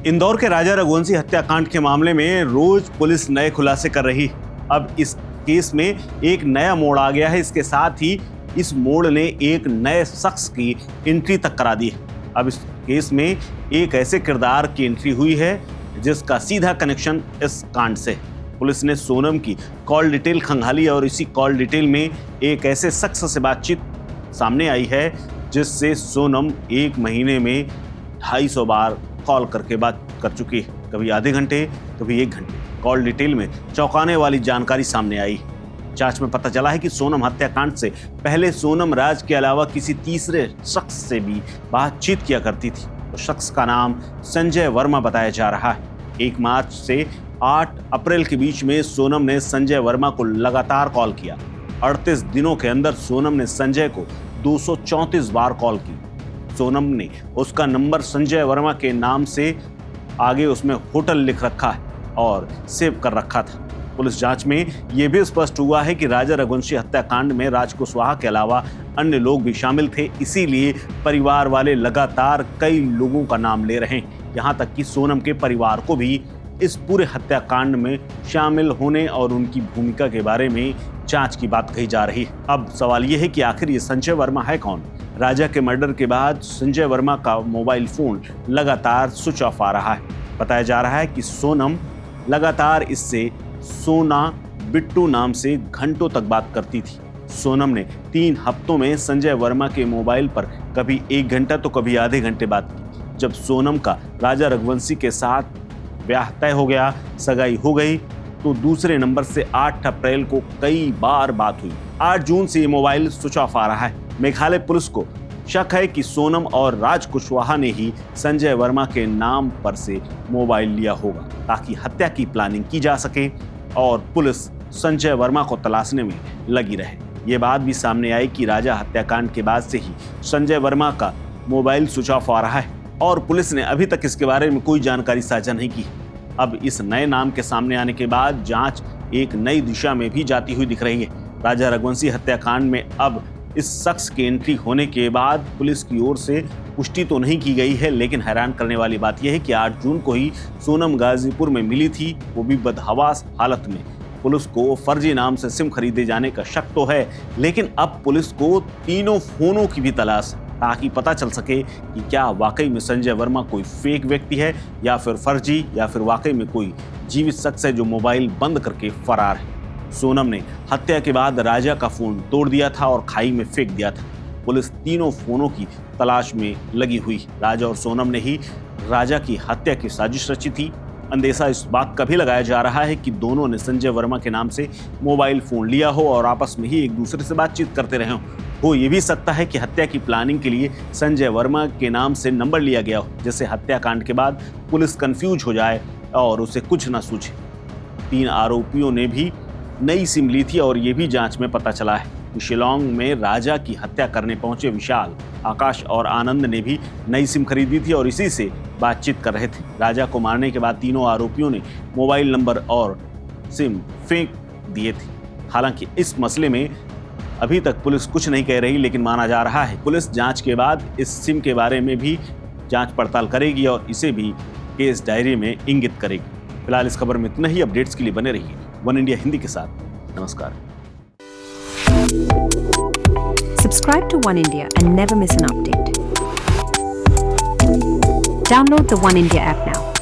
इंदौर के राजा रघुवंशी हत्याकांड के मामले में रोज पुलिस नए खुलासे कर रही। अब इस केस में एक नया मोड़ आ गया है। इसके साथ ही इस मोड़ ने एक नए शख्स की एंट्री तक करा दी है। अब इस केस में एक ऐसे किरदार की एंट्री हुई है जिसका सीधा कनेक्शन इस कांड से। पुलिस ने सोनम की कॉल डिटेल खंगाली और इसी कॉल डिटेल में एक ऐसे शख्स से बातचीत सामने आई है जिससे सोनम एक महीने में 250 बार कॉल करके बात कर चुकी है, कभी आधे घंटे कभी 1 घंटे। कॉल डिटेल में चौंकाने वाली जानकारी सामने आई। जांच में पता चला है कि सोनम हत्याकांड से पहले सोनम राज के अलावा किसी तीसरे शख्स से भी बातचीत किया करती थी। तो शख्स का नाम संजय वर्मा बताया जा रहा है। 1 मार्च से 8 अप्रैल के बीच में सोनम ने संजय वर्मा को लगातार कॉल किया। 38 दिनों के अंदर सोनम ने संजय को 234 बार कॉल की। सोनम ने उसका नंबर संजय वर्मा के नाम से आगे उसमें होटल लिख रखा है और सेव कर रखा था। पुलिस जांच में यह भी स्पष्ट हुआ है कि राजा रघुवंशी हत्याकांड में राज कुशवाहा के अलावा अन्य लोग भी शामिल थे। इसीलिए परिवार वाले लगातार कई लोगों का नाम ले रहे हैं। यहाँ तक कि सोनम के परिवार को भी इस पूरे हत्याकांड में शामिल होने और उनकी भूमिका के बारे में जांच की बात कही जा रही है। अब सवाल यह है कि आखिर ये संजय वर्मा है कौन? राजा के मर्डर के बाद संजय वर्मा का मोबाइल फोन लगातार स्विच ऑफ आ रहा है। बताया जा रहा है कि सोनम लगातार इससे सोना बिट्टू नाम से घंटों तक बात करती थी। सोनम ने 3 हफ्तों में संजय वर्मा के मोबाइल पर कभी 1 घंटा तो कभी आधे घंटे बात की। जब सोनम का राजा रघुवंशी के साथ ब्याह तय हो गया, सगाई हो गई, तो दूसरे नंबर से 8 अप्रैल को कई बार बात हुई। 8 जून से ये मोबाइल स्विच ऑफ आ रहा है। मेघालय पुलिस को शक है कि सोनम और राज कुशवाहा ने ही संजय वर्मा के नाम पर से मोबाइल लिया होगा ताकि हत्या की प्लानिंग की जा सके और पुलिस संजय वर्मा को तलाशने में लगी रहे। ये बात भी सामने आई कि राजा हत्याकांड के बाद से ही संजय वर्मा का मोबाइल स्विच ऑफ आ रहा है और पुलिस ने अभी तक इसके बारे में कोई जानकारी साझा नहीं की। अब इस नए नाम के सामने आने के बाद जांच एक नई दिशा में भी जाती हुई दिख रही है। राजा रघुवंशी हत्याकांड में अब इस शख्स की एंट्री होने के बाद पुलिस की ओर से पुष्टि तो नहीं की गई है, लेकिन हैरान करने वाली बात यह है कि 8 जून को ही सोनम गाजीपुर में मिली थी, वो भी बदहवास हालत में। पुलिस को फर्जी नाम से सिम खरीदे जाने का शक तो है, लेकिन अब पुलिस को तीनों फोनों की भी तलाश है ताकि पता चल सके कि क्या वाकई में संजय वर्मा कोई फेक व्यक्ति है या फिर फर्जी, या फिर वाकई में कोई जीवित शख्स है जो मोबाइल बंद करके फरार है। सोनम ने हत्या के बाद राजा का फोन तोड़ दिया था और खाई में फेंक दिया था। पुलिस तीनों फोनों की तलाश में लगी हुई। राजा और सोनम ने ही राजा की हत्या की साजिश रची थी। अंदेशा इस बात का भी लगाया जा रहा है कि दोनों ने संजय वर्मा के नाम से मोबाइल फोन लिया हो और आपस में ही एक दूसरे से बातचीत करते रहे हो। ये भी सकता है कि हत्या की प्लानिंग के लिए संजय वर्मा के नाम से नंबर लिया गया हो, जिससे हत्याकांड के बाद पुलिस कंफ्यूज हो जाए और उसे कुछ न सूझे। 3 आरोपियों ने भी नई सिम ली थी और ये भी जांच में पता चला है कि शिलोंग में राजा की हत्या करने पहुंचे विशाल, आकाश और आनंद ने भी नई सिम खरीदी थी और इसी से बातचीत कर रहे थे। राजा को मारने के बाद तीनों आरोपियों ने मोबाइल नंबर और सिम फेंक दिए थे। हालांकि इस मसले में अभी तक पुलिस कुछ नहीं कह रही, लेकिन माना जा रहा है पुलिस जांच के बाद इस सिम के बारे में भी जांच पड़ताल करेगी और इसे भी केस डायरी में इंगित करेगी। फिलहाल इस खबर में इतना ही। अपडेट्स के लिए बने रहिए वन इंडिया हिंदी के साथ। नमस्कार। Subscribe to One India and never miss an update. Download the One India app now.